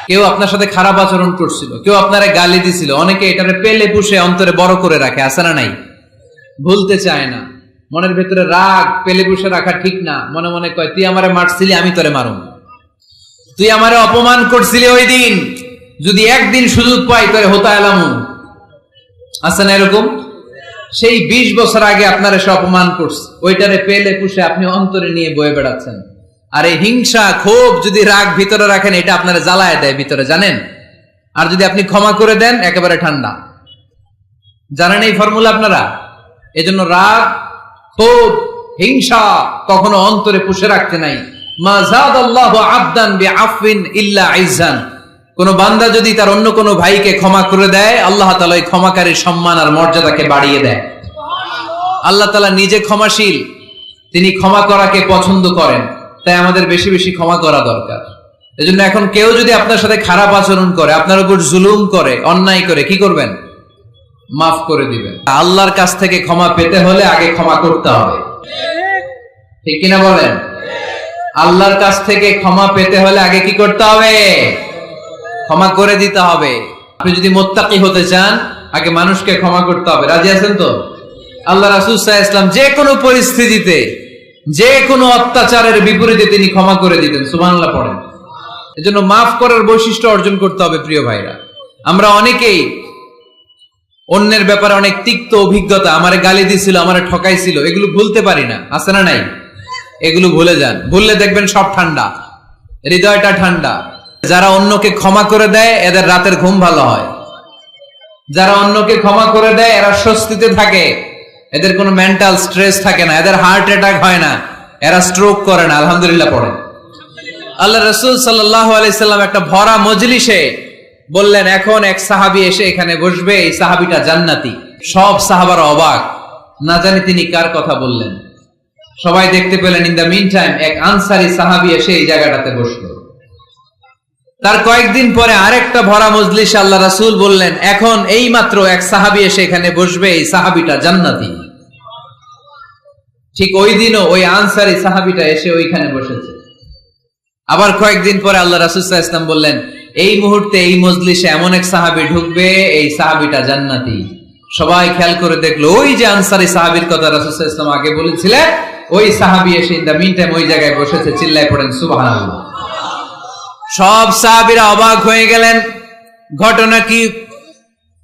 কেউ আপনার সাথে খারাপ আচরণ করছিল, কেউ আপনারে গালি দিছিল, অনেকে এটারে পেলে পুষে অন্তরে বড় করে রাখে, আছে না নাই? ভুলতে চায় না, মনের ভেতরে রাগ পেলে পুষে রাখা ঠিক না। মনে মনে কয়, তুই আমারে মারছিলি, আমি তোরে মারুম। তুই আমারে অপমান করছিলি ওই দিন, যদি একদিন সুযোগ পাই তোরে হতা এলামু। আছে না এরকম? সেই 20 বছর আগে আপনারা সে অপমান করছে, ওইটারে পেলে পুষে আপনি অন্তরে নিয়ে বয়ে বেড়াচ্ছেন। আর এই হিংসা ক্ষোভ যদি রাগ ভিতরে রাখেন, এটা আপনারা জ্বালায় দেয় ভিতরে, জানেন? আর যদি আপনি ক্ষমা করে দেন, একেবারে ঠান্ডা। জানেন এই ফর্মুলা আপনারা? এজন্য রাগ, ক্ষোভ, হিংসা কখনো অন্তরে পুষে রাখতে নাই। মা যাদাল্লাহু আবদান বিআফওয়িন ইল্লা ইজ্জান। কোন বান্দা যদি তার অন্য কোন ভাইকে ক্ষমা করে দেয়, আল্লাহ তাআলা ওই ক্ষমাকারীর সম্মান আর মর্যাদাকে বাড়িয়ে দেয়। আল্লাহ তাআলা নিজে ক্ষমাশীল, তিনি ক্ষমা করাকে পছন্দ করেন, তাই আমাদের বেশি বেশি ক্ষমা করা দরকার। এজন্য এখন কেউ যদি আপনার সাথে খারাপ আচরণ করে, আপনার উপর জুলুম করে, অন্যায় করে, কি করবেন? মাফ করে দিবেন। আল্লাহর কাছ থেকে ক্ষমা পেতে হলে আগে ক্ষমা করতে হবে, ঠিক কিনা বলেন? আল্লাহর কাছ থেকে ক্ষমা পেতে হলে আগে কি করতে হবে? ক্ষমা করে দিতে হবে। আপনি যদি মুত্তাকি হতে চান, আগে মানুষকে ক্ষমা করতে হবে। রাজি আছেন তো? আল্লাহ রাসূল সাল্লাল্লাহু আলাইহি ওয়াসাল্লাম যে কোনো পরিস্থিতিতে, যে কোনো অত্যাচারের বিপরীতে তিনি ক্ষমা করে দিতেন। সুবহানাল্লাহ পড়েন। এজন্য মাফ করার বৈশিষ্ট্য অর্জন করতে হবে। প্রিয় ভাইরা, আমরা অনেকেই অন্যের ব্যাপারে অনেক তিক্ত অভিজ্ঞতা, আমারে গালি দিছিল, আমারে ঠকাইছিল, এগুলো ভুলতে পারি না। আছে না নাই? এগুলো ভুলে যান। ভুললে দেখবেন সব ঠান্ডা, হৃদয়টা ঠান্ডা। যারা অন্যকে ক্ষমা করে দেয়, এদের রাতের ঘুম ভালো হয়। যারা অন্যকে ক্ষমা করে দেয়, এরা স্বস্তিতে থাকে, এদের কোনো মেন্টাল স্ট্রেস থাকে না, এদের হার্ট অ্যাটাক হয় না, এরা স্ট্রোক করে না। আলহামদুলিল্লাহ পড়েন। আল্লাহ রাসূল সাল্লাল্লাহু আলাইহি সাল্লাম একটা ভরা মজলিসে বললেন, এখন এক সাহাবী এসে এখানে বসবে, এই সাহাবীটা জান্নাতি। সব সাহাবারা অবাক, না জানি তিনি কার কথা বললেন। সবাই দেখতে পেলেন, ইন দ্য মিন টাইম এক আনসারী সাহাবী এসে এই জায়গাটাতে বসলো। তার কয়েকদিন পরে আরেকটা ভরা মজলিসে আল্লাহ রাসূল বললেন, এখন এই মাত্র এক সাহাবী এসে এখানে বসবে, এই সাহাবীটা জান্নাতি। ঠিক ওই দিনও ওই আনসারী সাহাবীটা এসে ওইখানে বসেছে। আবার কয়েকদিন পরে আল্লাহ রাসূল সাল্লাল্লাহু আলাইহি ওয়াসাল্লাম বললেন, এই মুহূর্তে এই মজলিসে এমন এক সাহাবী ঢুকবে, এই সাহাবীটা জান্নাতি। সবাই খেয়াল করে দেখলো, ওই যে আনসারী সাহাবীর কথা রাসূল সাল্লাল্লাহু আলাইহি ওয়াসাল্লাম আগে বলেছিলেন, ওই সাহাবী এসে ইন দ্য মিন টাইম ওই জায়গায় বসেছে। চিল্লায় পড়েন সুবহানাল্লাহ। সব সাহাবীরা অবাক হয়ে গেলেন। ঘটনা কি?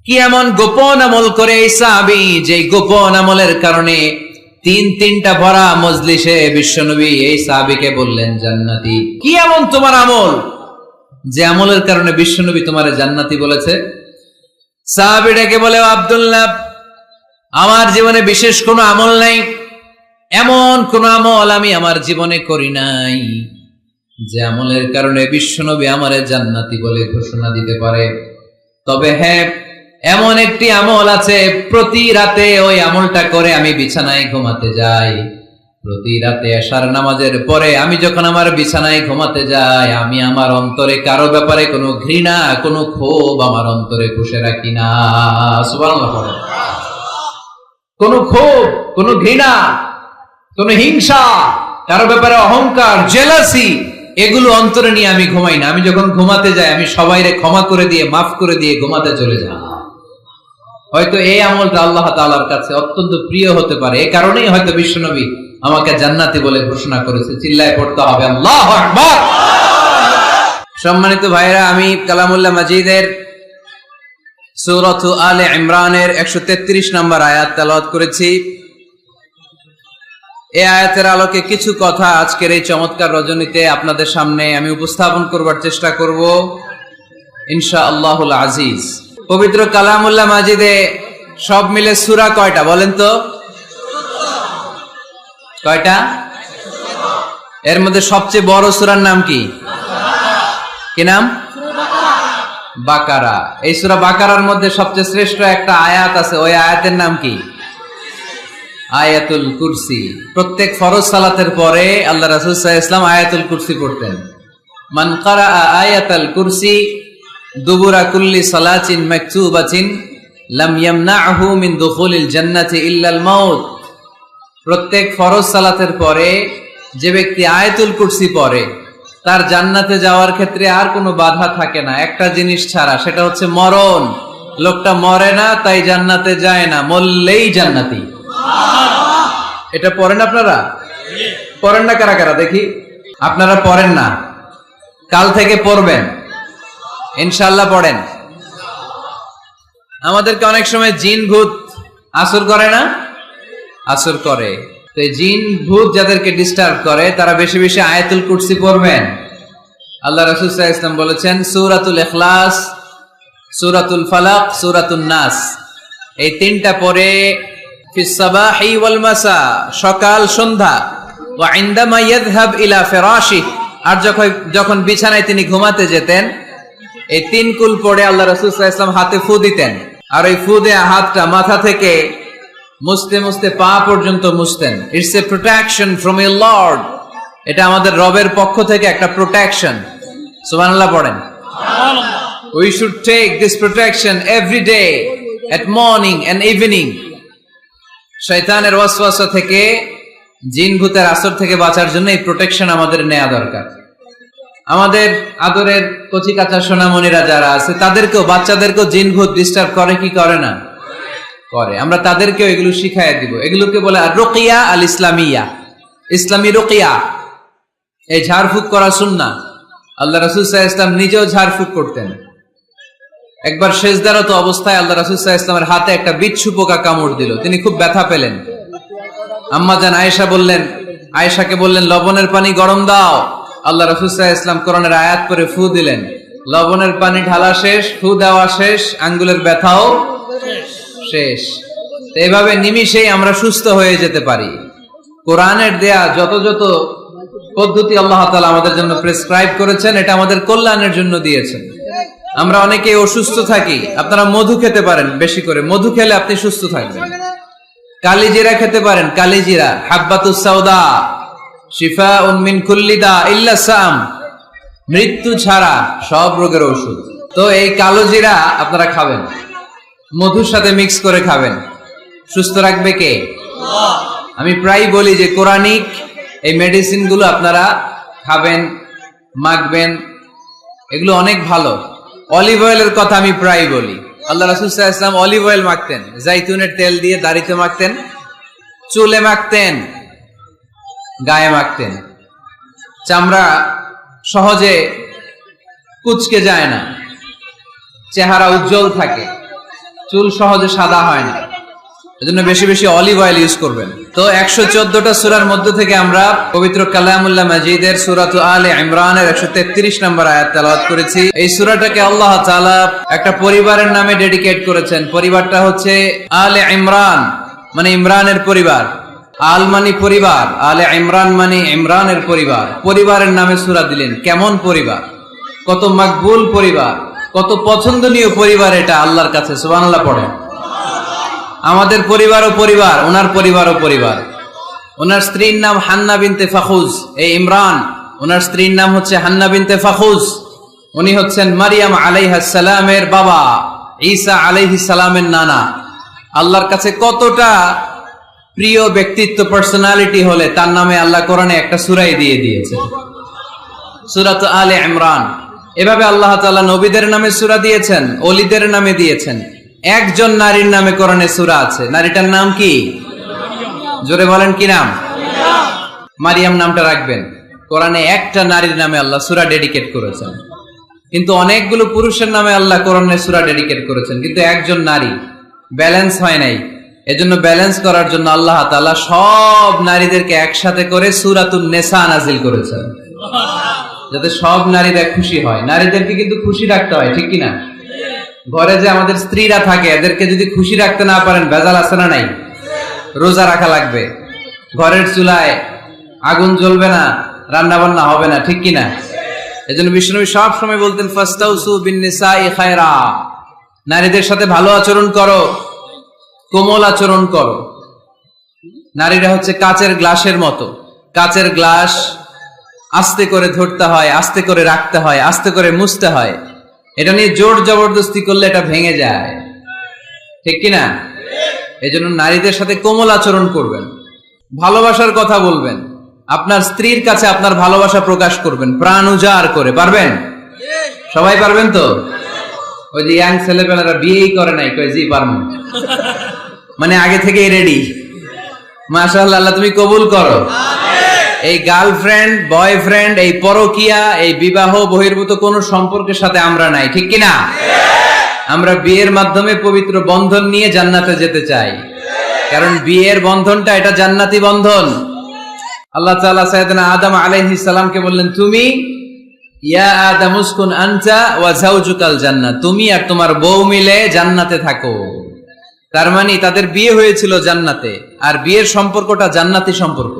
কি এমন গোপন আমল করে এই সাহাবী, যে গোপন আমলের কারণে তিনটা ভরা মজলিসে বিশ্বনবী এই সাহাবীকে বললেন জান্নাতি? কি এমন তোমার আমল যে আমলের কারণে বিশ্বনবী তোমারে জান্নাতি বলেছে? সাহাবীটাকে বলে, আব্দুল্লাহ, আমার জীবনে বিশেষ কোনো আমল নাই, এমন কোন আমল আমি আমার জীবনে করি নাই যে আমলের কারণে বিশ্বনবী আমারে জান্নাতি বলে ঘোষণা দিতে পারে। তবে হ্যাঁ, এমন একটি আমল আছে, প্রতি রাতে ওই আমলটা করে আমি বিছানায় ঘুমাতে যাই। প্রতি রাতে এশার নামাজের পরে আমি যখন আমার বিছানায় ঘুমাতে যাই, আমি আমার অন্তরে কারো ব্যাপারে কোনো ঘৃণা, কোনো ক্ষোভ আমার অন্তরে পুষে রাখি না। সুবহানাল্লাহ। কোনো ক্ষোভ, কোনো ঘৃণা, কোনো হিংসা, কারো ব্যাপারে অহংকার, জেলাসি, এগুলো অন্তরে নিয়ে আমি ঘুমাই না। আমি যখন ঘুমাতে যাই, আমি সবাইরে ক্ষমা করে দিয়ে, মাফ করে দিয়ে ঘুমাতে চলে যাই। হয়তো এই আমলটা আল্লাহ তাআলার কাছে অত্যন্ত প্রিয় হতে পারে, এই কারণেই হয়তো বিশ্বনবী আমাকে জান্নাতি বলে ঘোষণা করেছে। চিল্লায় পড়তে হবে আল্লাহু আকবার। সম্মানিত ভাইরা, আমি কালামুল্লাহ মাজিদের সূরাতু আলে ইমরানের 133 নম্বর আয়াত তেলাওয়াত করেছি। এই আয়াতের আলোকে কিছু কথা আজকের এই চমৎকার রজনীতে আপনাদের সামনে আমি উপস্থাপন করবার চেষ্টা করব ইনশাআল্লাহুল আজিজ। পবিত্র কালামুল্লাহ মাজিদে সব মিলে সূরা কয়টা বলেন তো? কয়টা? এর মধ্যে সবচেয়ে বড় সূরার নাম কি? কি নাম? বাকারা। এই সূরা বাকারার মধ্যে সবচেয়ে শ্রেষ্ঠ একটা আয়াত আছে, ওই আয়াতের নাম কি? আয়াতুল কুরসি। প্রত্যেক ফরজ সালাতের পরে আল্লাহ রাসূল সাল্লাল্লাহু আলাইহি ওয়াসাল্লাম আয়াতুল কুরসি পড়তেন। মান ক্বারা আয়াতাল কুরসি দুবুরা কুল্লি সালাতিন মাকতুবাতিন লাম ইয়ামনাহু মিন দুখুলিল জান্নাতি ইল্লাল মাউত। প্রত্যেক ফরজ সালাতের পরে যে ব্যক্তি আয়াতুল কুরসি পড়ে, তার জান্নাতে যাওয়ার ক্ষেত্রে আর কোনো বাধা থাকে না একটা জিনিস ছাড়া, সেটা হচ্ছে মরণ। লোকটা মরে না তাই জান্নাতে যায় না, মরলেই জান্নাতি। এটা পড়েন আপনারা? পড়েন না কারা কারা দেখি? আপনারা পড়েন না, কাল থেকে পড়বেন ইনশাআল্লাহ। পড়েন। আমাদেরকে অনেক সময় জিন ভূত আসর করে না? আসর করে। তো জিন ভূত যাদেরকে ডিস্টার্ব করে তারা বেশি বেশি আয়াতুল কুরসি পড়বেন। আল্লাহ রাসূল সাল্লাল্লাহু আলাইহি ওয়াসাল্লাম বলেছেন সূরাতুল ইখলাস, সূরাতুল ফালাক, সূরাতুন নাস, এই তিনটা পড়ে ফিস সাবাহি ওয়াল মাসা, সকাল সন্ধ্যা, ওয়া ইনদামা ইয়াযহাব ইলা ফিরাশিহি, আর যখন বিছানায় তিনি ঘুমাতে যেতেন এই তিন কুল পড়ে আল্লাহ রাসূল সাল্লাল্লাহু আলাইহি ওয়াসাল্লাম হাতে ফু দিতেন। আর ওই ফু দেয়া হাতটা মাথা থেকে মুছতে মুছতে পা পর্যন্ত মুছতেন। It's a protection from your lord, এটা আমাদের রবের পক্ষ থেকে একটা প্রোটেকশন। সুবহানাল্লাহ পড়েন। We should take this protection every day at morning and evening. শয়তানের ওয়াসওয়াসা থেকে, জিন ভূতের আসর থেকে বাঁচার জন্য এই প্রোটেকশন আমাদের নেওয়া দরকার। আমাদের আদরের কচি কাঁচা সোনামণিরা যারা আছে তাদেরকেও, বাচ্চাদেরকেও জিন ভূত ডিস্টার্ব করে কি করে না? করে। আমরা তাদেরকেও এগুলো শিখাইয়া দিব। এগুলোকে বলে রুকিয়া আল ইসলামিয়া, ইসলামী রুকিয়া। এই ঝাড়ফুঁক করা সুন্নাহ। আল্লাহ রাসূল সাল্লাল্লাহু আলাইহি ওয়াসাল্লাম নিজেও ঝাড়ফুঁক করতেন। একবার সেজদারত অবস্থায় আল্লাহ রাসূল সাল্লাল্লাহু আলাইহি ওয়াসাল্লামের হাতে একটা বিচ্ছু পোকা কামড় দিল, তিনি খুব ব্যথা পেলেন। আম্মা জান আয়েশাকে বললেন লবণের পানি গরম দাও। আল্লাহ রাসূল সাল্লাল্লাহু আলাইহি ওয়াসাল্লাম কোরআনের আয়াত পড়ে ফু দিলেন, লবণের পানি ঢালা শেষ, ফু দেওয়া শেষ, আঙ্গুলের ব্যথাও শেষ। এভাবে নিমিষেই আমরা সুস্থ হয়ে যেতে পারি। কোরআনের দেয়া যত যত পদ্ধতি আল্লাহ তাআলা আমাদের জন্য প্রেসক্রাইব করেছেন, এটা আমাদের কল্যাণের জন্য দিয়েছেন। আমরা অনেকে অসুস্থ থাকি, আপনারা মধু খেতে পারেন, বেশি করে মধু খেলে আপনি সুস্থ থাকবেন। কালিজিরা খেতে পারেন, কালিজিরা, হাব্বাতুস সাউদা শিফাউন মিন কুল্লি দা ইল্লা সাম, মৃত্যু ছাড়া সব রোগের ঔষধ। তো এই কালো জিরা আপনারা খাবেন, মধুর সাথে মিক্স করে খাবেন। সুস্থ রাখবে কে? আমি প্রায় বলি যে কোরআনিক এই মেডিসিন গুলো আপনারা খাবেন, মাখবেন, এগুলো অনেক ভালো। অলিভ অয়েলের কথা আমি প্রায় বলি। আল্লাহ রাসূল সাল্লাল্লাহু আলাইহি ওয়াসাল্লাম অলিভ অয়েল মাখতেন, জাইতুনের তেল দিয়ে দাড়িতে মাখতেন, চুলে মাখতেন, গায়ে মাখতেন। চামড়া সহজে কুচকে যায় না, চেহারা উজ্জ্বল থাকে, চুল সহজে সাদা হয় না, এজন্য বেশি বেশি অলিভ অয়েল ইউজ করবেন। তো 114টা সূরার মধ্য থেকে আমরা পবিত্র কালামুল্লাহ মাজিদের সূরাত আলে ইমরানের 133 নম্বর আয়াত তেলাওয়াত করেছি। এই সূরাটাকে আল্লাহ তাআলা একটা পরিবারের নামে ডেডিকেট করেছেন। পরিবারটা হচ্ছে আলে ইমরান, মানে ইমরানের পরিবার। আল মানে পরিবার, আলে ইমরান মানে ইমরানের পরিবার। পরিবারের নামে সূরা দিলেন। কেমন পরিবার, কত মাকবুল পরিবার, কত পছন্দনীয় পরিবার এটা আল্লাহর কাছে। সুবহানাল্লাহ পড়েন। আমাদের পরিবারও পরিবার, ওনার পরিবারও পরিবার। ওনার স্ত্রীর নাম হান্না বিনতে ফাখুজ। এই ইমরান, ওনার স্ত্রীর নাম হচ্ছে হান্না বিনতে ফাখুজ। উনি হচ্ছেন মারিয়াম আলাইহিস সালামের বাবা, ঈসা আলাইহিস সালামের নানা। আল্লাহর কাছে কতটা প্রিয় ব্যক্তিত্ব, পার্সোনালিটি হলে তার নামে আল্লাহ কোরআনে একটা সূরাই দিয়ে দিয়েছে, সূরাত আলে ইমরান। এভাবে আল্লাহ তাআলা নবীদের নামে সূরা দিয়েছেন, ওলিদের নামে দিয়েছেন। একজন নারীর নামে কোরআনে সূরা আছে, নারীটার নাম কি? জোরে বলেন কি নাম? মারিয়াম নামটা রাখবেন। কোরআনে একটা নারীর নামে আল্লাহ সূরা ডেডিকেট করেছেন, কিন্তু অনেকগুলো পুরুষের নামে আল্লাহ কোরআনে সূরা ডেডিকেট করেছেন, কিন্তু একজন নারী। ব্যালেন্স হয় নাই। এজন্য ব্যালেন্স করার জন্য আল্লাহ তাআলা সব নারীদেরকে একসাথে করে সূরাতুন নিসা নাজিল করেছেন, যাতে সব নারীরা খুশি হয়। নারীদেরকে কিন্তু খুশি রাখতে হয়, ঠিক কিনা? ঘরে যে আমাদের স্ত্রীরা থাকে, এদেরকে যদি খুশি রাখতে না পারেন, ভেজাল আছে না নাই? রোজা রাখা লাগবে, ঘরের চুলায় আগুন জ্বলবে না, রান্না বান্না হবে না, ঠিক কিনা? এজন্য বিশ্বনবী সব সময় বলতেন ফাস্তাউসু বিন-নিসাই খায়রা, নারীদের সাথে ভালো আচরণ করো, কোমল আচরণ করো। নারীরা হচ্ছে কাচের গ্লাসের মতো। কাচের গ্লাস আস্তে করে ধরতে হয়, আস্তে করে রাখতে হয়, আস্তে করে মুছতে হয়। এটা নিয়ে জোর জবরদস্তি করলে এটা ভেঙে যায়, ঠিক কিনা? এই জন্য নারীদের সাথে কোমল আচরণ করবেন, ভালোবাসার কথা বলবেন। আপনার স্ত্রীর কাছে আপনার ভালোবাসা প্রকাশ করবেন প্রাণ উজাড় করে, পারবেন? সবাই পারবেন তো? ওই যে ইয়াং ছেলেপেলেরা বিয়েই করে নাই, কয় জি পারবো, মানে আগে থেকেই রেডি। মাশাআল্লাহ, আল্লাহ তুমি কবুল করো। এই গার্লফ্রেন্ড বয়ফ্রেন্ড, এই পরকিয়া, এই বিবাহ বহির্ভূত কোন সম্পর্কের সাথে আমরা নাই, ঠিক কিনা? আমরা বিয়ের মাধ্যমে পবিত্র বন্ধন নিয়ে জান্নাতে যেতে চাই, কারণ বিয়ের বন্ধনটা এটা জান্নাতি বন্ধন। আল্লাহ তাআলা সাইয়েদনা আদম আলাইহিস সালামকে বললেন, তুমি ইয়া আদম উসকুন আনতা ওয়া যাওজুকাল জান্নাহ, তুমি আর তোমার বউ মিলে জান্নাতে থাকো। তার মানে তাদের বিয়ে হয়েছিল জান্নাতে, আর বিয়ের সম্পর্কটা জান্নাতি সম্পর্ক।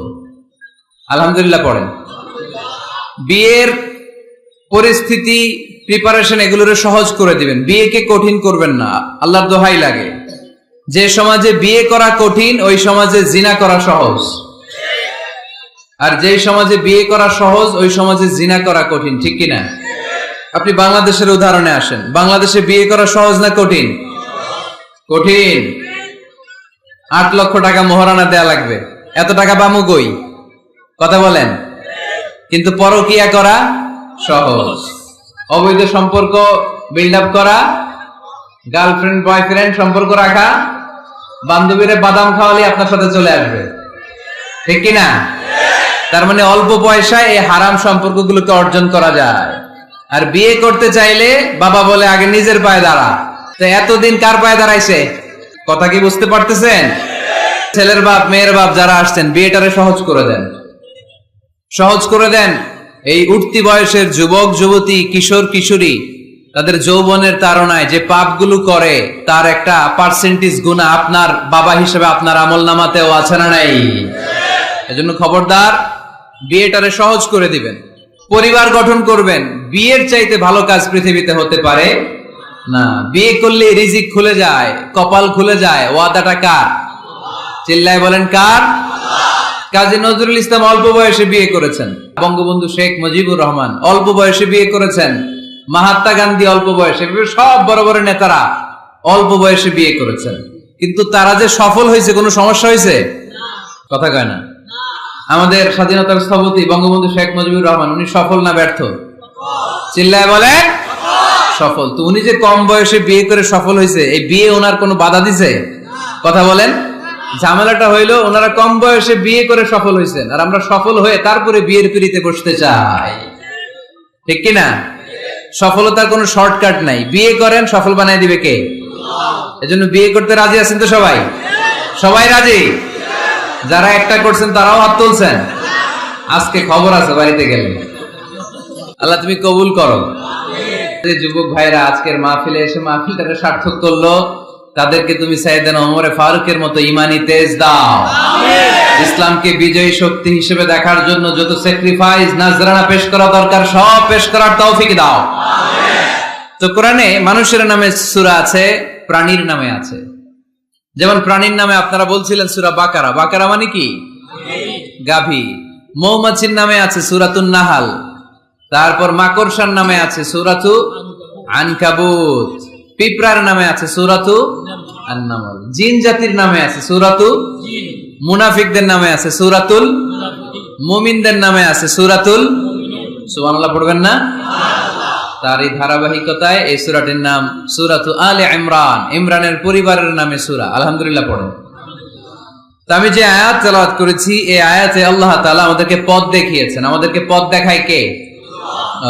আলহামদুলিল্লাহ পড়েন। বিয়ের পরিস্থিতি, প্রিপারেশন এগুলোরে সহজ করে দিবেন, বিয়েকে কঠিন করবেন না। আল্লাহর দোহাই লাগে, যে সমাজে বিয়ে করা কঠিন ওই সমাজে জিনা করা সহজ, আর যে সমাজে বিয়ে করা সহজ ওই সমাজে জিনা করা কঠিন, ঠিক কিনা? আপনি বাংলাদেশের উদাহরণে আসেন, বাংলাদেশে বিয়ে করা সহজ না কঠিন? কঠিন। 8 লক্ষ টাকা মোহরানা দেয়া লাগবে, এত টাকা পামু কই? কথা বলেন। কিন্তু পরকিয়া করা সহজ, অবৈধ সম্পর্ক বিল্ড আপ করা, গার্লফ্রেন্ড বয়ফ্রেন্ড সম্পর্ক রাখা, বান্ধবীরে বাদাম খাওয়ালে আপনার সাথে চলে আসবে, ঠিক কিনা? তার মানে অল্প পয়সায় এই হারাম সম্পর্কগুলোকে অর্জন করা যায়। আর বিয়ে করতে চাইলে বাবা বলে আগে নিজের পায়ে দাঁড়া। তো এতদিন কার পায়ে দাঁড়াইছে? কথা কি বুঝতে পারতেছেন? ছেলের বাপ মেয়ের বাপ যারা আসছেন, বিয়েটারে সহজ করে দেন, সহজ করে দেন। এই উঠতি বয়সের যুবক যুবতী, কিশোর কিশোরী, তাদের যৌবনের তাড়নায় যে পাপগুলো করে তার একটা পার্সেন্টেজ গুনাহ আপনার বাবা হিসেবে আপনার আমলনামাতেও আছে না নাই? এজন্য খবরদার, বিয়েটারে সহজ করে দিবেন, পরিবার গঠন করবেন। বিয়ের চাইতে ভালো কাজ পৃথিবীতে হতে পারে না। বিয়ে করলে রিজিক খুলে যায়, কপাল খুলে যায়। ওয়াদাটা কার? চিল্লায় বলেন কার? কাজী নজরুল ইসলাম অল্প বয়সে বিয়ে করেছেন, বঙ্গবন্ধু শেখ মুজিবুর রহমান অল্প বয়সে বিয়ে করেছেন, মহাত্মা গান্ধী অল্প বয়সে, সব বড় বড় নেতারা অল্প বয়সে বিয়ে করেছেন। কিন্তু তারা যে সফল হয়েছে, কোনো সমস্যা হয়েছে? কথা কয় না। আমাদের স্বাধীনতার স্থপতি বঙ্গবন্ধু শেখ মুজিবুর রহমান, উনি সফল না ব্যর্থ? চিল্লায় বলে সফল। তো উনি যে কম বয়সে বিয়ে করে সফল হয়েছে, এই বিয়ে ওনার কোনো বাধা দিছে? কথা বলেন। ঝামেলাটা হইলো ওনারা কম বয়সে বিয়ে করে সফল হয়েছেন, আর আমরা সফল হয়ে তারপরে বিয়ের পিড়িতে বসতে চাই, ঠিক কিনা? সফলতার কোনো শর্টকাট নাই, বিয়ে করেন, সফল বানাই দিবে কে? এজন্য বিয়ে করতে রাজি আছেন তো সবাই? সবাই রাজি? যারা একটা করছেন তারাও হাত তুলছেন? আজকে খবর আছে বাড়িতে গেলে। আল্লাহ তুমি কবুল করো। যে যুবক ভাইরা আজকের মাহফিলে এসে মাহফিলটাকে সার্থক করলো, তাদেরকে তুমি সাইয়েদনা ওমর ফারুকের মতো ঈমানি তেজ দাও। ইসলামকে বিজয়ী শক্তি হিসেবে দেখার জন্য যত স্যাক্রিফাইস নাজরানা পেশ করা দরকার সব পেশ করার তৌফিক দাও। তো কোরআনে মানুষের নামে সূরা আছে, প্রাণীর নামে আছে। যেমন প্রাণীর নামে আপনারা বলছিলেন সূরা বাকারা। বাকারা মানে কি? গাভী। মৌমাছির নামে আছে সূরাতুন নাহাল। তারপর মাকড়সার নামে আছে সূরাতু আনকাবুত। পিঁপড়ার নামে আছে সূরাতু আন-নামল। জিন জাতির নামে আছে সূরাতু জিন। মুনাফিকদের নামে আছে সূরাতুল মুমিনদের নামে আছে সূরাতুল সুবহানাল্লাহ। পড়বেন না? তার এই ধারাবাহিকতায় এই সূরাটির নাম সূরাতু আলে ইমরান, ইমরানের পরিবারের নামে সূরা। আলহামদুলিল্লাহ পড়েন। তো আমি যে আয়াত তেলাওয়াত করেছি, এই আয়াতে আল্লাহ তাআলা আমাদেরকে পথ দেখিয়েছেন। আমাদেরকে পথ দেখায় কে?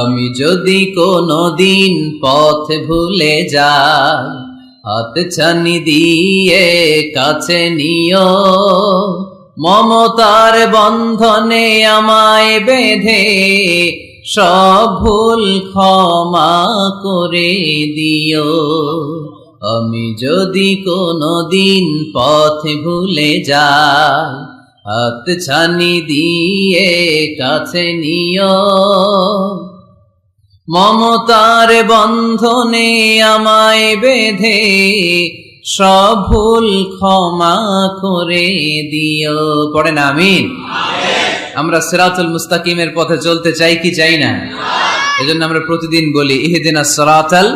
আমি যদি কোনদিন পথ ভুলে যাই, হাত ছানি দিয়ে কাছে নিও, মমতার বন্ধনে আমায় বেঁধে সব ভুল ক্ষমা করে দিও। আমি যদি কোনদিন পথ ভুলে যাই, হাত ছানি দিয়ে কাছে নিও, মমতার বন্ধনে আমায় বেঁধে সব ভুল ক্ষমা করে দিও। পড়েন আমিন। আমরা সিরাতুল মুস্তাকিমের পথে চলতে চাই কি চাই না? এজন্য আমরা প্রতিদিন বলি ইহদিনাস সিরাতাল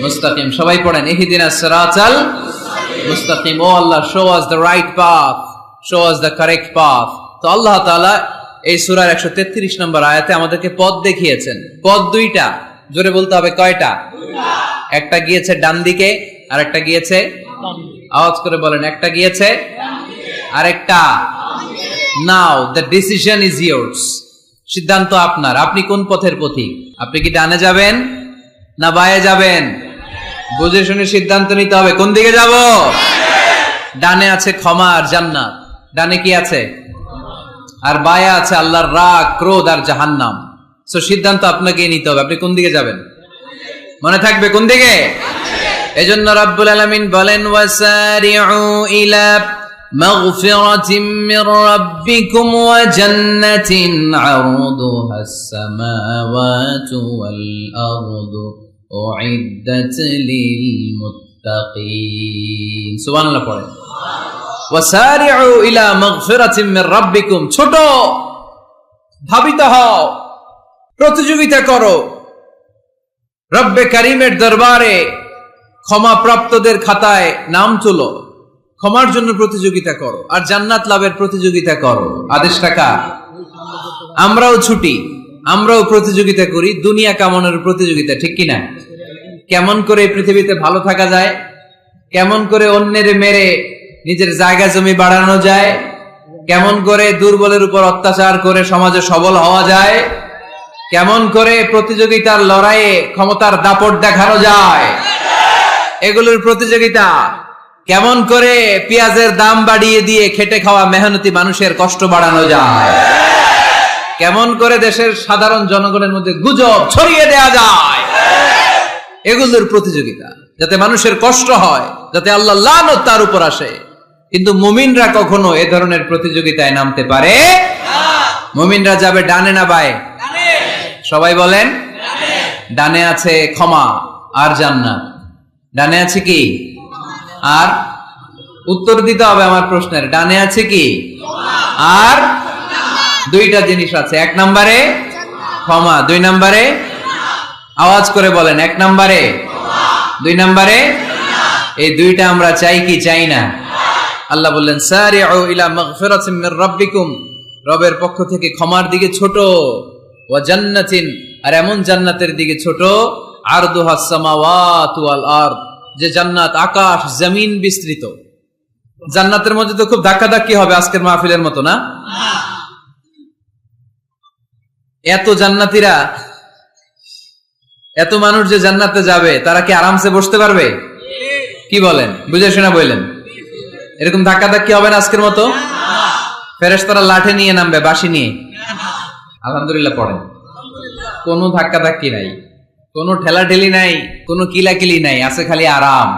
মুস্তাকিম। সবাই পড়েন ইহদিনাস সিরাতাল মুস্তাকিম। ও আল্লাহ, show us the right path, show us the correct path. তো আল্লাহ তাআলা এই সূরার 133 নম্বর আয়াতে আমাদেরকে পথ দেখিয়েছেন। পথ দুইটা, জোরে বলতে হবে কয়টা? একটা গিয়েছে ডান দিকে আর একটা গিয়েছে, আওয়াজ করে বলেন, একটা গিয়েছে আর একটা। নাও দ্য ডিসিশন ইজ ইয়ার্স, সিদ্ধান্ত আপনার। আপনি কোন পথের পথিক? আপনি কি ডানে যাবেন না বায়ে যাবেন? বুঝে শুনে সিদ্ধান্ত নিতে হবে। কোন দিকে যাব? ডানে আছে ক্ষমা আর জান্নাত, ডানে কি আছে? আর বায়ে আছে আল্লাহর রাগ, ক্রোধ আর জাহান্নাম। সো সিদ্ধান্ত আপনাকে নিতে হবে, আপনি কোন দিকে যাবেন। মনে থাকবে কোন দিকে। এজন্য রাব্বুল আলামিন বলেন, ওয়াসারিউ ইলা মাগফিরাতিম মির রাব্বিকুম ওয়া জান্নাতিন আরদুহাস সামাওয়াতু ওয়াল আরদু উইদ্দাত লিল মুত্তাকিন। সুবহানাল্লাহ পড়েন। ওয়াসারিউ ইলা মাগফিরাতিম মির রাব্বিকুম, ছোট ধাবিত হও, প্রতিযোগিতা করো রব্বে কারীমের দরবারে, ক্ষমা প্রাপ্তদের খাতায় নাম তুলো, ক্ষমার জন্য প্রতিযোগিতা করো আর জান্নাত লাভের প্রতিযোগিতা করো। আদেশটা কার? আমরাও ছুটি, আমরাও প্রতিযোগিতা করি, দুনিয়া কামানোর প্রতিযোগিতা, ঠিক কিনা? কেমন করে পৃথিবীতে ভালো থাকা যায়, কেমন করে অন্যের মেরে নিজের জায়গা জমি বাড়ানো যায়, কেমন করে দুর্বলের উপর অত্যাচার করে সমাজে সবল হওয়া যায়, কেমন করে প্রতিযোগিতার লড়াইয়ে ক্ষমতার দাপট দেখানো যায়, এগুলোর প্রতিযোগিতা। কেমন করে পেঁয়াজের দাম বাড়িয়ে দিয়ে খেটে খাওয়া মেহনতি মানুষের কষ্ট বাড়ানো যায়, কেমন করে দেশের সাধারণ জনগণের মধ্যে গুজব ছড়িয়ে দেয়া যায়, এগুলোর প্রতিযোগিতা, যাতে মানুষের কষ্ট হয়, যাতে আল্লাহ লানত তার উপর আসে। কিন্তু মুমিনরা কখনো এ ধরনের প্রতিযোগিতায় নামতে পারে না। মুমিনরা যাবে ডানে না বায়ে? সবাই বলেন, ডানে আছে ক্ষমা আর জান্নাত। ডানে আছে কি? আর উত্তর দিতে হবে আমার প্রশ্নের, ডানে আছে কি? আর দুইটা জিনিস আছে, এক নম্বরে ক্ষমা, দুই নম্বরে, আওয়াজ করে বলেন, এক নম্বরে, দুই নম্বরে। এই দুইটা আমরা চাই কি চাই না? আল্লাহ বললেন, সারিউ ইলা মাগফিরাতিম মির রাব্বিকুম, রবের পক্ষ থেকে ক্ষমার দিকে ছোট, ওয়া জান্নাতিন, আর এমন জান্নাতের দিকে ছোট, আরদুহাস সামাওয়াতু ওয়াল আরদ, যে জান্নাত আকাশ জমিন বিস্তৃত। জান্নাতের মধ্যে তো খুব ধাক্কাধাক্কি হবে আজকের মাহফিলের মতো না? এত জান্নাতীরা, এত মানুষ যে জান্নাতে যাবে, তারা কি আরামসে বসতে পারবে? কি বলেন? বুঝে শোনা বললেন, এরকম ধাক্কাধাক্কি হবে না আজকের মতো? ফেরেশতারা লাঠি নিয়ে নামবে, বাঁশি নিয়ে। আলহামদুলিল্লাহ পড়েন। কোনো ধাক্কাধাক্কি নাই, কোনো ঠেলাঠেলি নাই, কোনো কিলাকিলি নাই, আছে খালি আরাম,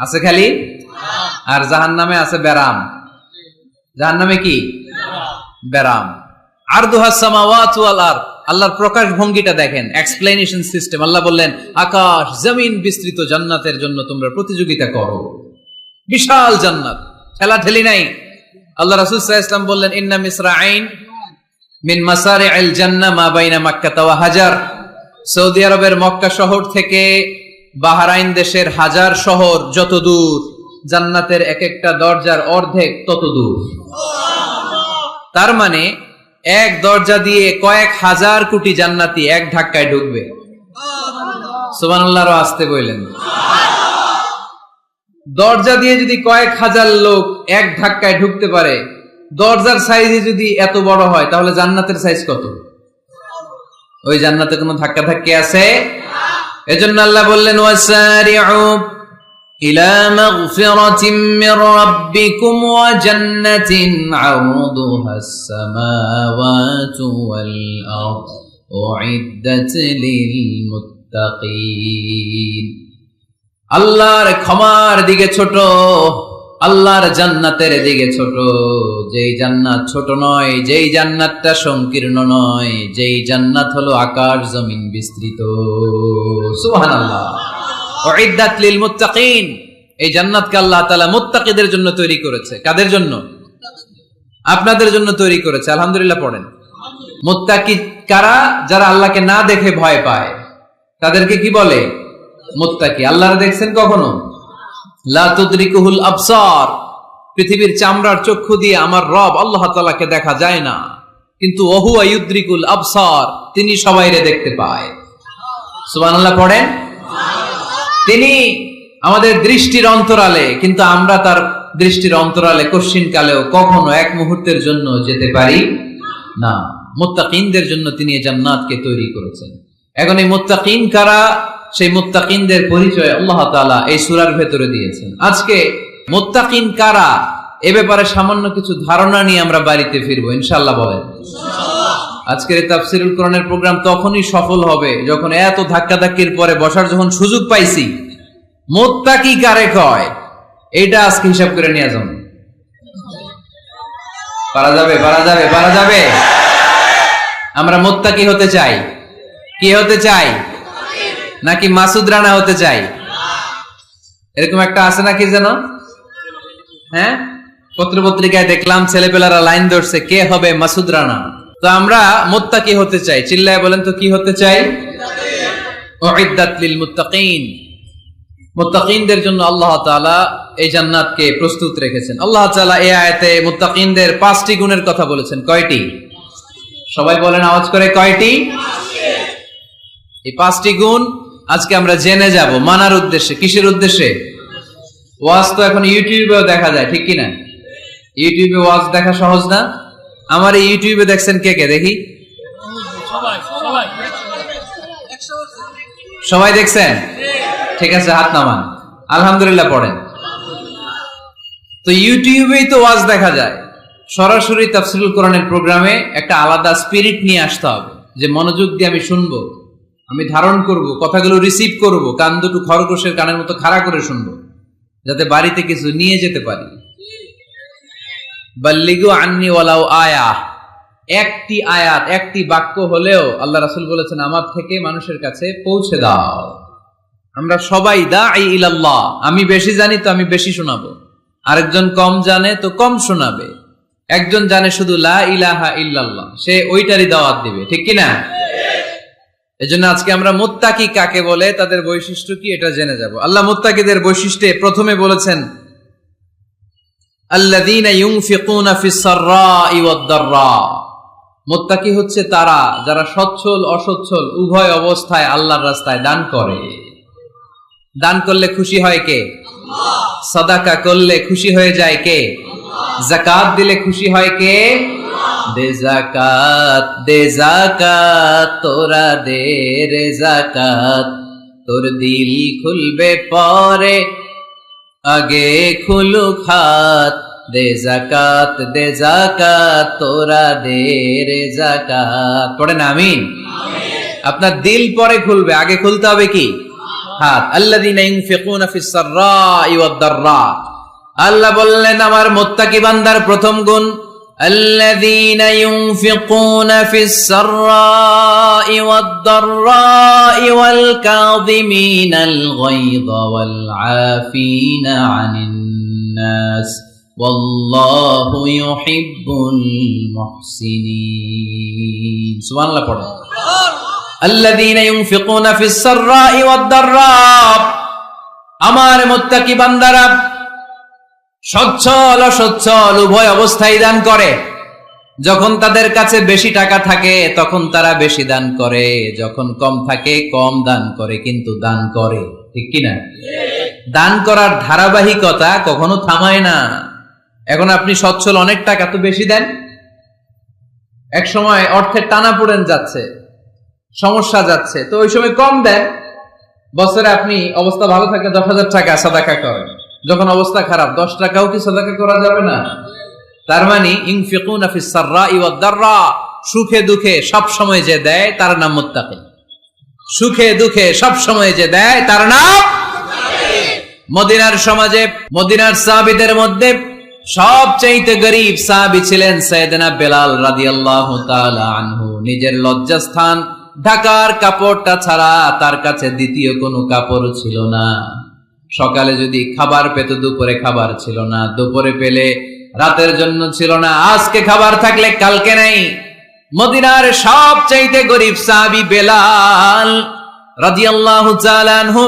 আছে খালি। আর জাহান্নামে আছে বেরাম। জাহান্নামে কি? বেরাম। আরদুহাস সামাওয়াতু ওয়াল আরদ, আল্লাহর প্রকাশ ভঙ্গিটা দেখেন, এক্সপ্লেনেশন সিস্টেম। আল্লাহ বললেন, আকাশ জমিন বিস্তৃত জান্নাতের জন্য তোমরা প্রতিযোগিতা করো। বিশাল জান্নাত, ঠেলাঠেলি নাই। আল্লাহ রাসূল সাল্লাল্লাহু আলাইহি ওয়াসাল্লাম বললেন, ইন্না মিসরাঈন মিন মাসারি'আল জান্নাহ মা বাইনা মাক্কা ওয়া হাজার। সৌদি আরবের মক্কা শহর থেকে বাহরাইন দেশের হাজার শহর যত দূর, জান্নাতের এক একটা দরজার অর্ধেক তত দূর। তার মানে এক দরজা দিয়ে কয়েক হাজার কোটি জান্নাতি এক ধাক্কায় ঢুকবে। সুবহানাল্লাহর আসতে বললেন, দরজা দিয়ে যদি কয়েক হাজার লোক এক ধাক্কায় ঢুকতে পারে, দরজার সাইজ যদি এত বড় হয়, তাহলে জান্নাতের সাইজ কত? ওই জান্নাতে কোনো ধাক্কা ধাক্কি আছে? এজন্য আল্লাহ বললেন, ওয়াসারিউ ইলা মাগফিরাতিম মির রাব্বিকুম ওয়া জান্নাতিন আরদুহাস সামাওয়াতু ওয়াল আরদ উইদ্দাত লিল মুত্তাকিন। আল্লাহর ক্ষমার দিকে ছোট, আল্লাহর জান্নাতের দিকে ছোট। যেই জান্নাত ছোট নয়, যেই জান্নাতটা সংকীর্ণ নয়, যেই জান্নাত হলো আকাশ জমিন বিস্তৃত। সুবহানাল্লাহ। উইদ্দাত লিল মুত্তাকিন, এই জান্নাতকে আল্লাহ তাআলা মুত্তাকিদের জন্য তৈরি করেছে। কাদের জন্য? আপনাদের জন্য তৈরি করেছে। আলহামদুলিল্লাহ পড়েন। মুত্তাকি কারা? যারা আল্লাহকে না দেখে ভয় পায়, তাদেরকে কি বলে? মুত্তাকি। আল্লাহর দেখছেন কখনো? লা তুদরিকুহুল আবসার, পৃথিবীর চামড়ার চক্ষু দিয়ে আমার রব আল্লাহ তাআলাকে দেখা যায় না। কিন্তু ওহু আয়ুদ্রিকুল আবসার, তিনি সবাইরে দেখতে পায়। সুবহানাল্লাহ পড়েন। তিনি আমাদের দৃষ্টির অন্তরালে, কিন্তু আমরা তার দৃষ্টির অন্তরালে কশ্চিন কালেও কখনো এক মুহূর্তের জন্য যেতে পারি না। মুত্তাকিনদের জন্য তিনি এই জান্নাতকে তৈরি করেছেন। এখন এই মুত্তাকিন কারা, সেই মুত্তাকিনদের পরিচয় আল্লাহ তাআলা এই সূরার ভেতরে দিয়েছেন। আজকে মুত্তাকিন কারা এ ব্যাপারে সামান্য কিছু ধারণা নিয়ে আমরা বাড়িতে ফিরবো ইনশাআল্লাহ। বলেন আজকের এই তাফসীরুল কোরআনের প্রোগ্রাম তখনই সফল হবে যখন এত ধাক্কাধাক্কির পরে বসার যখন সুযোগ পাইছি, মুত্তাকি কারে কয় এটা আজকে হিসাব করে নিয়ে যান। পারা যাবে, পারা যাবে, পারা যাবে। আমরা মুত্তাকি হতে চাই। কি হতে চাই? নাকি মাসুদ রানা হতে চাই? এরকম একটা আছে নাকি যেন, হ্যাঁ, পত্রপত্রিকায় দেখলাম ছেলেপেলারা লাইন ধরছে কে হবে মাসুদ রানা। তো আমরা মুত্তাকি হতে চাই। চিল্লায় বলেন তো কি হতে চাই? উইদ্দাত লিল মুত্তাকিন। মুত্তাকিনদের জন্য আল্লাহ তাআলা এই জান্নাতকে প্রস্তুত রেখেছেন। আল্লাহ তাআলা এই আয়াতে মুত্তাকিনদের 5টি গুণের কথা বলেছেন। কয়টি? সবাই বলেন আওয়াজ করে, কয়টি? এই 5টি গুণ আজকে আমরা জেনে যাব মানার উদ্দেশ্যে। কিসের উদ্দেশ্যে? ওয়াজ তো এখন ইউটিউবেও দেখা যায়, ঠিক কিনা? ইউটিউবে ওয়াজ দেখা সহজ না? আমার এই ইউটিউবে দেখছেন কে কে? দেখি সবাই দেখছেন? ঠিক আছে, হাত নামান। আলহামদুলিল্লাহ পড়েন। তো ইউটিউবেই তো ওয়াজ দেখা যায়। সরাসরি তাফসীরুল কোরআনের প্রোগ্রামে একটা আলাদা স্পিরিট নিয়ে আসতে হবে, যে মনোযোগ দিয়ে আমি শুনবো, আমি ধারণ করব, কথাগুলো রিসিভ করব, কান দুটো খরগোশের কানের মতো খাড়া করে শুনবো, যাতে বাড়িতে কিছু নিয়ে যেতে পারি। বাল্লিগু আন্নি ওয়ালাউ আয়া, একটি আয়াত, একটি বাক্য হলেও আল্লাহ রাসূল বলেছেন আমার থেকে মানুষের কাছে পৌঁছে দাও। আমরা সবাই দাঈ ইলাল্লাহ। আমি বেশি জানি তো আমি বেশি শোনাবো, আরেকজন কম জানে তো কম শোনাবে, একজন জানে শুধু লা ইলাহা ইল্লাল্লাহ, সে ওইটারই দাওয়াত দিবে, ঠিক কিনা? এজন্য আজকে আমরা মুত্তাকি কাকে বলে, তাদের বৈশিষ্ট্য কি, এটা জেনে যাব। আল্লাহ মুত্তাকিদের বৈশিষ্ট্যে প্রথমে বলেছেন আল্লাযীনা ইউনফিকুনা ফিস সাররাই ওয়াদ দাররা। মুত্তাকি হচ্ছে তারা যারা সচ্ছল অসচ্ছল উভয় অবস্থায় আল্লাহর রাস্তায় দান করে। দান করলে খুশি হয় কে? আল্লাহ। সাদাকা করলে খুশি হয়ে যায় কে? আল্লাহ। যাকাত দিলে খুশি হয় কে? আল্লাহ। দে যাকাত, দে যাকাত, তোরা দে রে যাকাত, তোর দিল খুলবে পরে আগে খুলুক হাত। দে যাকাত, দে যাকাত, তোরা দে রে যাকাত। পড়েন আমিন। আপনার দিল পরে খুলবে, আগে খুলতে হবে কি? হাত। আল্লাযীনা ইউনফিকুনা ফিস সাররাই ওয়াদ দাররা। আল্লাহ বললেন আমার মুত্তাকি বান্দার প্রথম গুণ আল্লাযীনা ইউনফিকুনা ফিস সাররাই ওয়াদ দাররাই ওয়াল কাযিমিনাল গায়যা ওয়াল আফিনা আনিন নাস ওয়াল্লাহু ইউহিব্বুল মুহসিনিন। সুবহানাল্লাহ পড়ো। আল্লাযীনা ইউনফিকুনা ফিস সাররাই ওয়াদ দাররা। আমার মুত্তাকি বান্দারা সচ্ছল অসচ্ছল উভয় অবস্থায় দান করে। যখন তাদের কাছে বেশি টাকা থাকে তখন তারা বেশি দান করে, যখন কম থাকে কম দান করে, কিন্তু দান করে, ঠিক কিনা? দান করার ধারাবাহিকতা কখনো থামায় না। এখন আপনি সচ্ছল, অনেক টাকা তো বেশি দেন, এক সময় অর্থের টানাপোড়েন যাচ্ছে, সমস্যা যাচ্ছে, তো ওই সময় কম দেন। বছরে আপনি অবস্থা ভালো থাকে 10,000 টাকা সাদাকা করেন, যখন অবস্থা খারাপ 10 টাকাও কি সাদাকা করা যাবে না? তার মানে ইনফিকুনা ফিস সাররাই ওয়াদ দাররা, সুখে দুঃখে সব সময় যে দেয় তার নাম মুত্তাকি। সুখে দুঃখে সব সময় যে দেয় তার নাম মুত্তাকি। মদিনার সমাজে, মদিনার সাহাবীদের মধ্যে সবচেয়ে গরীব সাহাবী ছিলেন সাইয়েদনা বেলাল রাদিয়াল্লাহু তাআলা আনহু। নিজের লজ্জাস্থান ঢাকার কাপড়টা ছাড়া তার কাছে দ্বিতীয় কোনো কাপড় ছিল না। সকালে যদি খাবার পেত, দুপুরে খাবার ছিল না, দুপুরে পেলে রাতের জন্য ছিল না, আজকে খাবার থাকলে কালকে নাই। মদিনার সবচেয়ে গরীব সাহাবী বেলাল রাদিয়াল্লাহু তাআলা আনহু,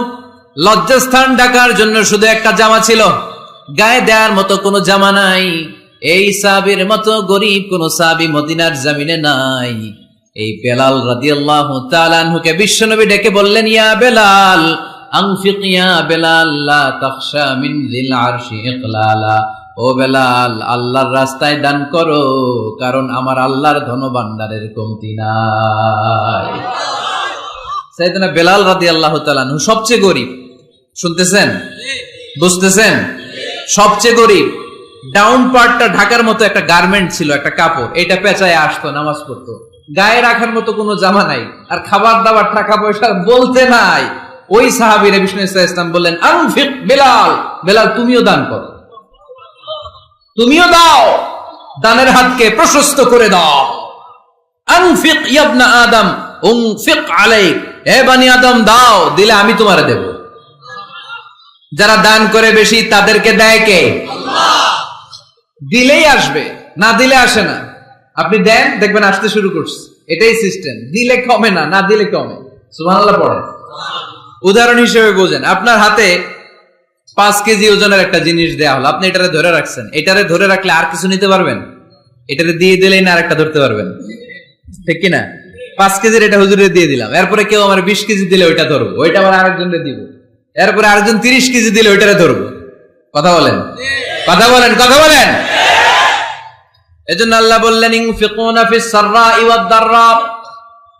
লজ্জাস্থান ঢাকার জন্য শুধু একটা জামা ছিল, গায়ে দেওয়ার মতো কোনো জামা নাই। এই সাহাবীর মতো গরিব কোন সাহাবী মদিনার জমিনে নাই। এই বেলাল রাদিয়াল্লাহু তাআলা আনহুকে বিশ্বনবী ডেকে বললেন, ইয়া বেলাল আনফিক ইয়া বেলাল লা তাখশা মিন যিল আরশি ইকলালা। ও বেলাল, আল্লাহর রাস্তায় দান করো, কারণ আমার আল্লাহর ধন ভান্ডারের কমতি নাই। সাইয়েদনা বেলাল রাদিয়াল্লাহু তাআলা আনহু সবচেয়ে গরিব। শুনতেছেন? বুঝতেছেন? সবচেয়ে গরিব। ডাউন পার্টটা ঢাকার মতো একটা গার্মেন্ট ছিল, একটা কাপড়, এটা পেঁচায় আসতো, নামাজ পড়তো। গায়ে রাখার মতো কোনো জামা নাই, আর খাবার দাবার টাকা পয়সা বলতে নাই। ওই সাহাবীরা বিষ্ণু ইসলাম বললেন, আনফিক বেলাল, বেলাল তুমিও দান করো, তুমিও দাও, দানের হাতকে প্রশস্ত করে দাও। আনফিক ইবনা আদম উনফিক আলাইক, হে বনি আদম দাও, দিলে আমি তোমারে দেব। যারা দান করে বেশি তাদেরকে দেয় কে? আল্লাহ। দিলেই আসবে, না দিলে আসে না। আপনি দেন, দেখবেন আসতে শুরু করছে। এটাই সিস্টেম। দিলে কমে না, না দিলে কমে। সুবহানাল্লাহ পড়েন। উদাহরণ হিসেবে বোঝেন, আপনার হাতে 5 কেজি ওজনের একটা জিনিস দেয়া হলো, আপনি এটারে ধরে রাখছেন। এটারে ধরে রাখলে আর কিছু নিতে পারবেন? এটারে দিয়ে দিলেই না আরেকটা ধরতে পারবেন, ঠিক কিনা? 5 কেজির এটা হুজুরে দিয়ে দিলাম, এরপরে কেউ আমার 20 কেজি দিলে ওইটা ধরবো, ওইটা আবার আরেকজনকে দিব, এরপরে আরেকজন 30 কেজি দিলে ওইটারে ধরবো। কথা বলেন, কথা বলেন, কথা বলেন। এজন্য আল্লাহ বললেন, ইনফিকুনা ফিস সাররাই ওয়াদ দাররা।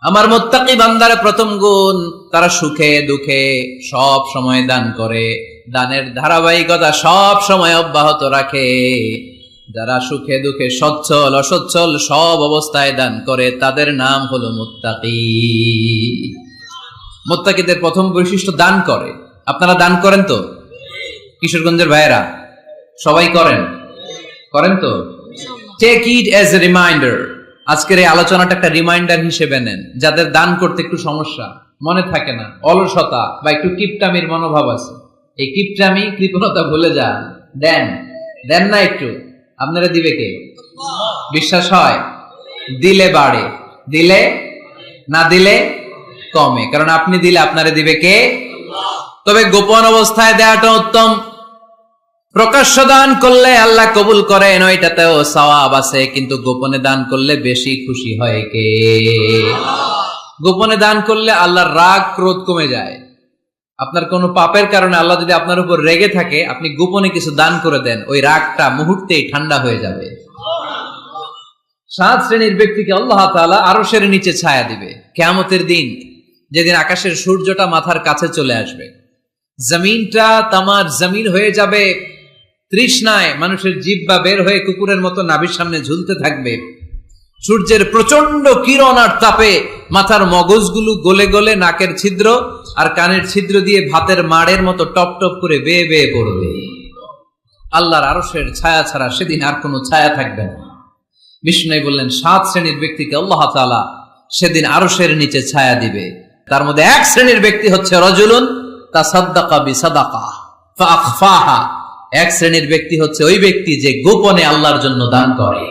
আমার মুত্তাকি বান্দার প্রথম গুণ, তারা সুখে দুঃখে সব সময় দান করে, দানের ধারাবাহিকতা সব সময় অব্যাহত রাখে। যারা সুখে দুঃখে সচ্ছল অসচ্ছল সব অবস্থায় দান করে, তাদের নাম হলো মুত্তাকি। মুত্তাকিদের প্রথম বৈশিষ্ট্য দান করে। আপনারা দান করেন তো? কিশোরগঞ্জের ভাইয়েরা সবাই করেন? করেন তো? Take it as a reminder. আজকের এই আলোচনাটা একটা রিমাইন্ডার হিসেবে নেন। যাদের দান করতে একটু সমস্যা, মনে থাকে না, অলসতা বা একটু কিপটামির মনোভাব আছে, এই কিপটামি কৃপণতা ভুলে যান, দেন। দেন না একটু, আপনারা দিবে কে? বিশ্বাস হয়? দিলে বাড়ে, দিলে না দিলে কমে, কারণ আপনি দিলে আপনারা দিবে কে? তবে গোপন অবস্থায় দেওয়াটা উত্তম। প্রকাশ্য দান করলে আল্লাহ কবুল করেন, ওইটাতেও সওয়াব আছে, কিন্তু গোপনে দান করলে বেশি খুশি হয় কে? গোপনে দান করলে আল্লাহর রাগ ক্রোধ কমে যায়। আপনার কোনো পাপের কারণে আল্লাহ যদি আপনার উপর রেগে থাকে, আপনি গোপনে কিছু দান করে দেন, ওই রাগটা মুহূর্তেই ঠান্ডা হয়ে যাবে। 7 শ্রেণীর ব্যক্তিকে আল্লাহ তাআলা আরশের নিচে ছায়া দিবে কিয়ামতের দিন, যেদিন আকাশের সূর্যটা মাথার কাছে চলে আসবে, জমিনটা তামার জমিন হয়ে যাবে, তৃষ্ণায় মানুষের জিহ্বা বের হয়ে কুকুরের মতো নাভির সামনে ঝুলতে থাকবে। সূর্যের প্রচন্ড কিরণ আর তাপে মাথার মগজগুলো গলে গলে নাকের ছিদ্র আর কানের ছিদ্র দিয়ে ভাতের মাড়ের মতো টপ টপ করে বেয়ে বেয়ে পড়বে। আল্লাহর আরশের ছায়া ছাড়া সেদিন আর কোনো ছায়া থাকবে না। বিষ্ণু বললেন, 7 শ্রেণীর ব্যক্তিকে আল্লাহ তাআলা সেদিন আরশের নিচে ছায়া দিবে। তার মধ্যে 1 শ্রেণীর ব্যক্তি হচ্ছে রাজুলুন তাসাদ্দাকা বিসাদাকা ফাআখফাহা। 1 শ্রেণীর ব্যক্তি হচ্ছে ওই ব্যক্তি যে গোপনে আল্লাহর জন্য দান করে।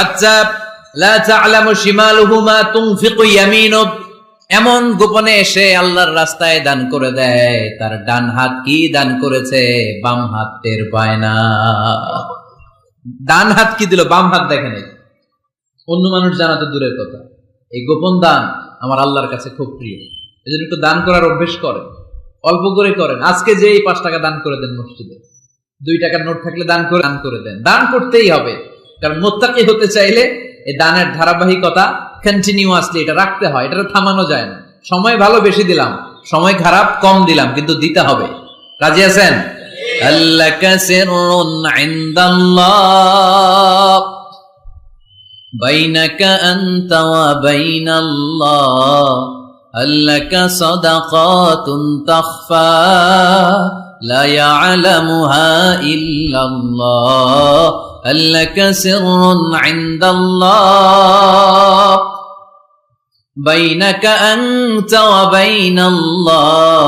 আচ্ছা, লা তা'লামু শিমালুহু মা তুনফিকু ইয়ামিনু, এমন গোপনে এসে আল্লাহর রাস্তায় দান করে দেয়, তার ডান হাত কি দান করেছে বাম হাত টের পায় না। ডান হাত কি দিল, বাম হাত দেখে নাই। অন্য মানুষ জানা তো দূরের কথা, এই গোপন দান আমার আল্লাহর কাছে খুব প্রিয়। এজন্য একটু দান করার অভ্যেস করেন, অল্প করে করেন। আজকে যে এই 5 টাকা দান করে দেন মসজিদে, 2 টাকার নোট থাকলে দান করে দেন। দান করতেই হবে, কারণ মুত্তাকি হতে চাইলে এই দানের ধারাবাহিকতা কন্টিনিউয়াসলি এটা রাখতে হয়, এটা থামানো যায় না। সময় ভালো বেশি দিলাম, সময় খারাপ কম দিলাম, কিন্তু দিতে হবে। রাজি আছেন? আল্লাকা সিররুন ইনদাল্লাহ বাইনাকা আনতা ওয়া বাইনাল্লাহ, আল্লাকা সাদাকাতুন তাখফা লা ইয়ালামুহা ইল্লাল্লাহ, আল্লাকা সিররুন ইনদাল্লাহ বাইনাকা আনতা ওয়া বাইনাল্লাহ,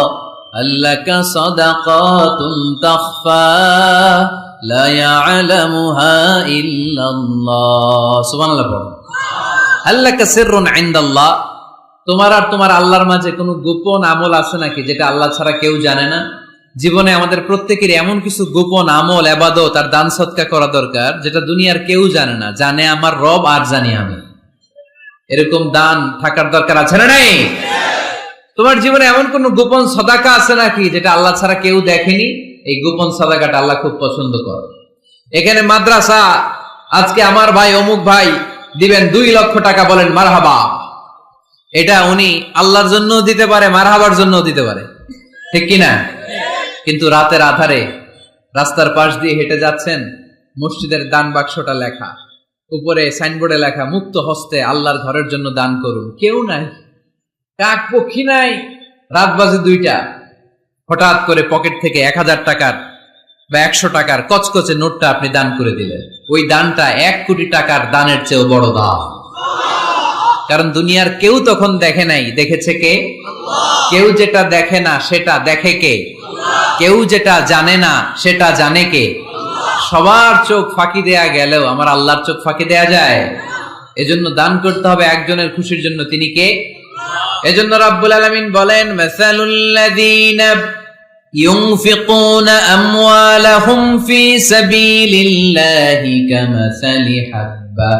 আল্লাকা সাদাকাতুন তাখফা লা ইয়ালামুহা ইল্লাল্লাহ। সুবহানাল্লাহ পড়ো। আল্লাকা সিররুন ইনদাল্লাহ, তোমার আর তোমার আল্লাহর মাঝে কোনো গোপন আমল আছে নাকি যেটা আল্লাহ ছাড়া কেউ জানে না? জীবনে আমাদের প্রত্যেকেরই এমন কিছু গোপন আমল, ইবাদত আর দান সদকা করা দরকার যেটা দুনিয়ার কেউ জানে না, জানে আমার রব আর জানি আমি। এরকম দান থাকার দরকার আছে না নাই? তোমার জীবনে এমন কোন গোপন সদাকা আছে নাকি যেটা আল্লাহ ছাড়া কেউ দেখেনি? এই গোপন সদাকাটা আল্লাহ খুব পছন্দ করে। এখানে মাদ্রাসা, আজকে আমার ভাই অমুক ভাই দিবেন 2 লক্ষ টাকা, বলেন মারহাবা। এটা উনি আল্লাহর জন্য দিতে পারে, মারহাবার জন্য দিতে পারে, ঠিক কিনা? কিন্তু রাতের আধারে রাস্তার পাশ দিয়ে হেঁটে যাচ্ছেন, মসজিদের দান বাক্সটা লেখা, উপরে সাইনবোর্ডে লেখা মুক্ত হস্তে আল্লাহর ঘরের জন্য দান করুন। কেউ নাই, কাক পক্ষী নাই, রাত বাজে 2টা, হঠাৎ করে পকেট থেকে 1000 টাকার বা 100 টাকার কচকচে নোটটা আপনি দান করে দিলেন। ওই দানটা 1 কোটি টাকার দানের চেয়েও বড় দান। কারণ দুনিয়ার কেউ তখন দেখে নাই, দেখেছে কে? কেউ যেটা দেখে না সেটা দেখে কে? কেউ যেটা জানে না সেটা জানে কে? সবার চোখ ফাঁকি দেয়া গেলেও আমার আল্লাহর চোখ ফাঁকি দেয়া যায়? এজন্য দান করতে হবে একজনের খুশির জন্য, তিনি কে? এজন্য রাব্বুল আলামিন বলেন, মাসালুল্লাযীনা ইউনফিকুনা আমওয়ালাহুম ফি সাবিলিল্লাহি কামাসালি হাব্বা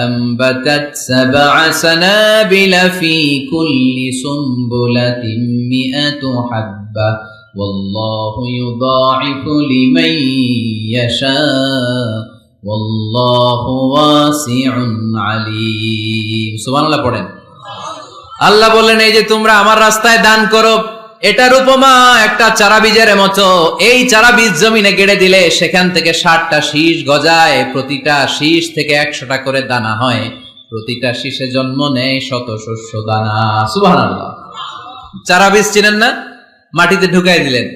أنبتت 7 سنابل في كل سنبلة 100 حبة والله يضاعف لمن يشاء والله واسع عليم। সুবহানাল্লাহ পড়েন। আল্লাহ বললেন, এই যে তোমরা আমার রাস্তায় দান করো, এটার উপমা একটা চারা বীজের মতো। এই চারা বীজ জমিনে গেড়ে দিলে সেখান থেকে 60টা শীষ গজায়, প্রতিটা শীষ থেকে 100টা করে দানা হয়, প্রতিটা শীষে জন্ম নেয় শত শস্য দানা। সুবহানাল্লাহ। চারা বীজ চিনেন না? মাটিতে ঢুকাই দিলেন,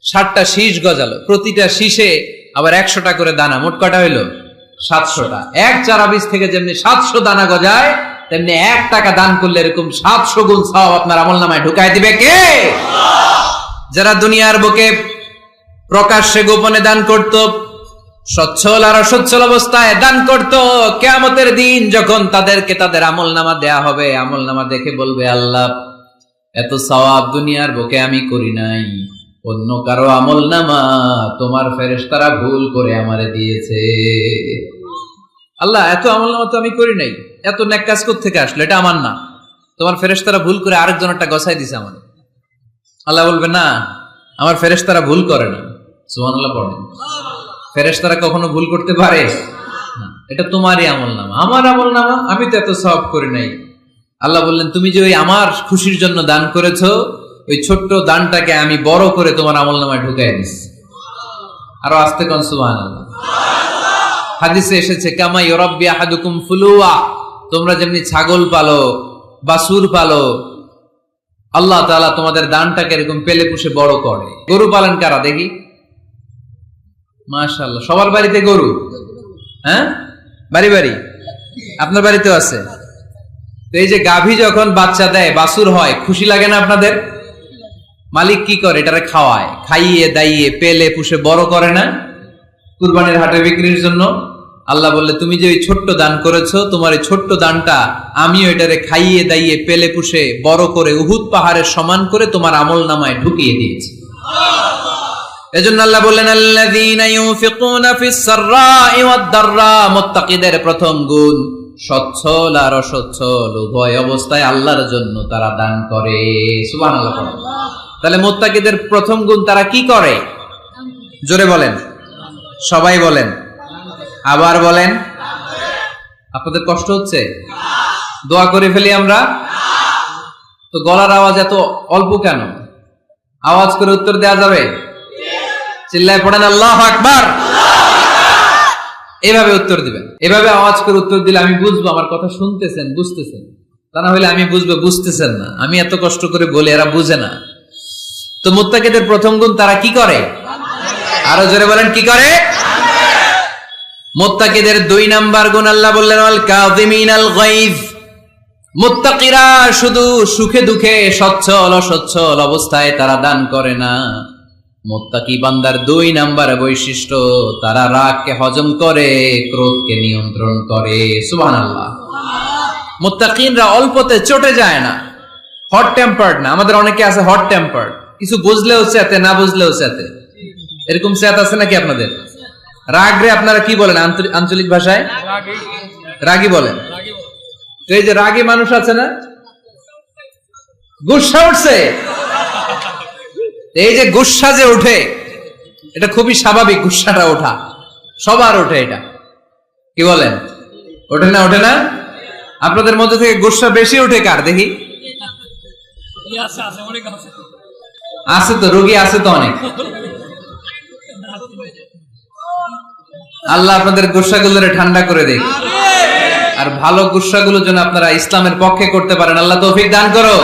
60টা শীষ গজালো, প্রতিটা শীষে আবার 100টা করে দানা, মোট কটা হইলো? 700টা। এক চারা বীজ থেকে যেমনি 700 দানা গজায়, তেমনি 1 টাকা দান করলে এরকম 700 গুণ সওয়াব আপনার আমলনামায় ঢুকাই দিবে কে? যারা দুনিয়ার বুকে প্রকাশ্যে গোপনে দান করত, সচ্ছল আর অসচ্ছল অবস্থায় দান করত, কিয়ামতের দিন যখন তাদেরকে তাদের আমলনামা দেয়া হবে, আমলনামা দেখে বলবে, আল্লাহ এত সওয়াব দুনিয়ার বুকে আমি করি নাই, অন্য কারো আমলনামা তোমার ফেরেশতারা ভুল করে আমারে দিয়েছে। আল্লাহ এত আমলনামা তো আমি করি নাই, এত নেক কাজ কোত্থেকে আসলো? এটা আমার না, তোমার ফেরেশতারা ভুল করে আরেকজনেরটা গছাই দিছে আমার। আল্লাহ বলবে, না, আমার ফেরেশতারা ভুল করে না। সুবহানাল্লাহ পড়েন। ফেরেশতারা কখনো ভুল করতে পারে না, এটা তোমারই আমলনামা, আমার আমলনামা, আমি তো এত সওয়াব করি নাই। আল্লাহ বললেন, তুমি যে ওই আমার খুশির জন্য দান করেছো, ওই ছোট্ট দানটাকে আমি বড় করে তোমার আমলনামায় ঢুকাই দিচ্ছি। আরো আস্তে কোন সুবহানাল্লাহ। হাদিসে এসেছে, কামা ইউরাব্বি আহাদুকুম ফুলুয়া, তোমরা যেমনি ছাগল পালো, বাছুর পালো, আল্লাহ তাআলা তোমাদের দানটাকে এরকম পেলে পুষে বড় করে। গরু পালন কারা দেখি? মাশাআল্লাহ, সবার বাড়িতে গরু? হ্যাঁ, বাড়ি বাড়ি। আপনার বাড়িতেও আছে? তো এই যে গাভী যখন বাচ্চা দেয়, বাছুর হয়, খুশি লাগে না আপনাদের? মালিক কি করে? এটারে খাওয়ায়, খাইয়ে দাইয়ে পেলে পুষে বড় করে না? কুরবানির হাটে বিক্রির জন্য। আল্লাহ বললে, তুমি যে ওই ছোট্ট দান করেছো, তোমার এই ছোট্ট দানটা আমিও এটারে খাইয়ে দাইয়ে পেলে পুষে বড় করে উহুদ পাহাড়ের সমান করে তোমার আমলনামায় ঢুকিয়ে দিয়েছি। এজন্য আল্লাহ বললেন, আল্লাযীনা ইউনফিকুনা ফিস সাররাই ওয়াদ দাররা, মুত্তাকিদের প্রথম গুণ সচ্ছল আর অসচ্ছল উভয় অবস্থায় আল্লাহর জন্য তারা দান করে। সুবহানাল্লাহ। তাহলে মুত্তাকিদের প্রথম গুণ, তারা কি করে? জোরে বলেন, সবাই বলেন, আবার বলেন। আপনাদের কষ্ট হচ্ছে? দোয়া করে ফেলি আমরা তো। গলার আওয়াজ এত অল্প কেন? আওয়াজ করে উত্তর দেওয়া যাবে? চিল্লায় পড়েন আল্লাহু আকবার। এভাবে উত্তর দিবেন, এভাবে আওয়াজ করে উত্তর দিলে আমি বুঝবো আমার কথা শুনতেছেন, বুঝতেছেন। তা না হলে আমি বুঝবো বুঝতেছেন না, আমি এত কষ্ট করে বলে এরা বুঝে না। তো মুত্তাকিদের প্রথম গুণ, তারা কি করে? আরো জোরে বলেন, কি করে? মুত্তাকিদের 2 নাম্বার গুণ আল্লাহ বললেন, আল কাযিমিনাল গায়জ। মুত্তাকিরা শুধু সুখে দুঃখে, সচ্ছল অসচ্ছল অবস্থায় তারা দান করে না। মুত্তাকি বান্দার 2 নাম্বার বৈশিষ্ট্য, তারা রাগকে হজম করে, ক্রোধকে নিয়ন্ত্রণ করে। সুবহানাল্লাহ। মুত্তাকিনরা অল্পতে চটে যায় না, হট টেম্পার্ড না। আমাদের অনেকে আছে হট টেম্পার্ড, কিছু বুঝলেও চেতে, না বুঝলেও চেতে। এরকম চেত আছে নাকি আপনাদের? রাগ রে আপনারা কি বলেন আঞ্চলিক ভাষায়? রাগী বলেন। তো এই যে রাগী মানুষ আছে না, গুসা উঠছে, এই যে গুসা যে ওঠে, এটা খুবই স্বাভাবিক। গুসাটা ওঠা সবার ওঠে, এটা কি বলেন? ওঠে না? ওঠে না? আপনাদের মধ্যে থেকে গুসা বেশি ওঠে কার দেখি? আছে তো, রোগী আছে তো অনেক। আল্লাহ আপনাদের গুসাগুলোরে ঠান্ডা করে দেখ, আর ভালো গুসাগুলো যেন আপনারা ইসলামের পক্ষে করতে পারেন। আল্লাহ তৌফিক দান করো।